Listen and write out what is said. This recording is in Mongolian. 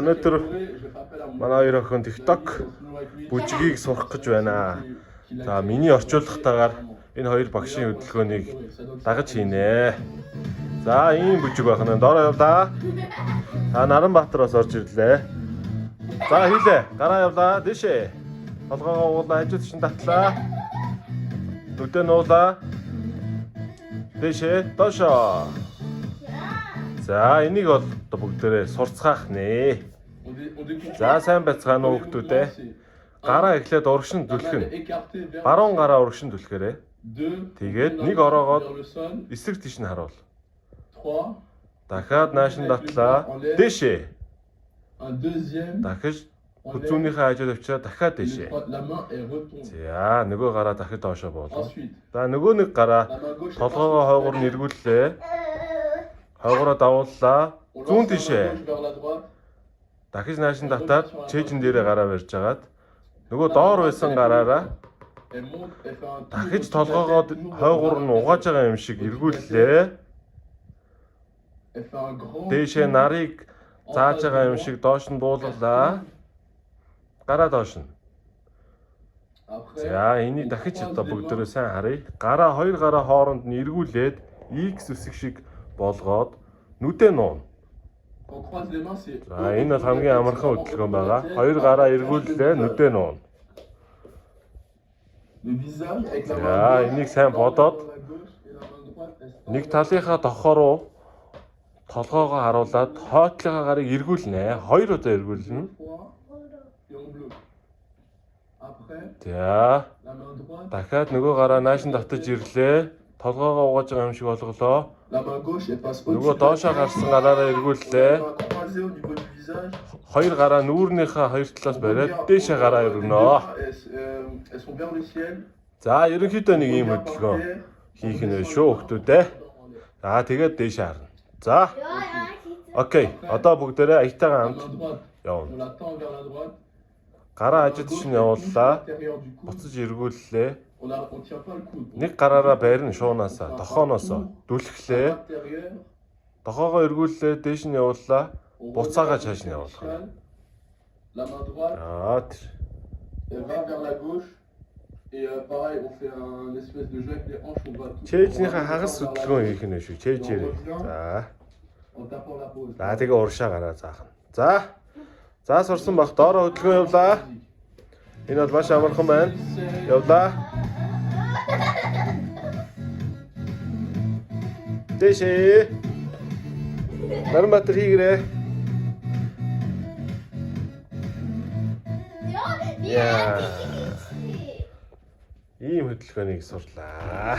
Өнөөдөр манай хоёр охин TikTok бүжгийг сурах гэж байна. За миний орчуулгатаагаар энэ хоёр багшийн хөдөлгөөнийг дагаж хийнэ. За ийм бүжиг байна. Доороо явлаа. Та Наранбаатараас орж ирлээ. За хийлээ. Гараа явлаа. Дэшээ. Толгоогоо уулаа, хажууд чинь татлаа. Нүдэ нуулаа. Дэшээ. Доошоо. За энийг бол бүгдээрээ сурцгаах нэ. За сайн байцгаана уу хүмүүдээ. Гараа эхлээд урагшин түлхэнэ. Баруун гараа урагшин түлхээрээ. Тэгээд нэг ороогоод эсрэг тийш нь харуул. Дахиад нааш нь татлаа. Дэшээ. Дахиж хүзүүнийхээ хажууд авчираа дахиад дэшээ. За нөгөө гараа дахид доошоо буулгав. За нөгөө нэг гараа толгоогоо хойгоор нь эргүүллээ. Хойгоороо давууллаа. Зүүн тишээ. Дахиж нааш нь татаад чэйжин дээрээ гараа барьж агаад нөгөө доор байсан гараараа дахиж толгоогоо хойгоор нь угааж байгаа юм шиг эргүүллээ. Дэшээ нарыг зааж байгаа юм шиг доош нь буулгалаа. Гараа доош нь. За энийг дахиж одоо бүгдээрээ сайн харъя. Гараа хоёр гараа хооронд нь эргүүлээд X үсэг шиг болгоод нүдэ нуун. За энэ бол хамгийн амархан хөдөлгөөн байгаа. Хоёр гараа эргүүллээ, нүдэ нуун. За энийг сайн бодоод нэг талынхаа тохороо толгоогоо харуулад хойтлогоо гарыг эргүүлнэ. Хоёр удаа эргүүлнэ. За дахиад нөгөө гараа нааш нь татаж ирлээ. Толгоогоо угааж байгаа юм шиг болголоо. Нөгөө доошоо гарсан гараараа эргүүллээ. Хоёр гараа нүүрнийхээ хоёр талаас бариад дээшээ гараа өргөнө. За ерөнхийдөө нэг ийм хөдөлгөөн хийх нь шүү хүмүүдээ. За тэгээд дээшээ харна. За. Окей. Одоо бүгдээрээ аятайгаа хамт явна. Гараа хажууд чинь явууллаа. Буцаж эргүүллээ. Нэг гараараа байрна шуунаасаа, дохооноосоо дүлхлээ. Дохоогоо эргүүллээ, дээш нь явууллаа. Буцаагаа цааш нь явуулах. Чэйжнийхээ хагас хөдөлгөөн хийх нь шүү. Чэйжээрээ. За. За тэгээ уршаа гараа заах нь. За. За сурсан баг доороо хөдөлгөөн явлаа. Энэ бол маш амархан байна. Явлаа. Дэшээ. Наранбаатар хийгэрээ. Яа. Ийм хөдөлгөөнийг сурлаа.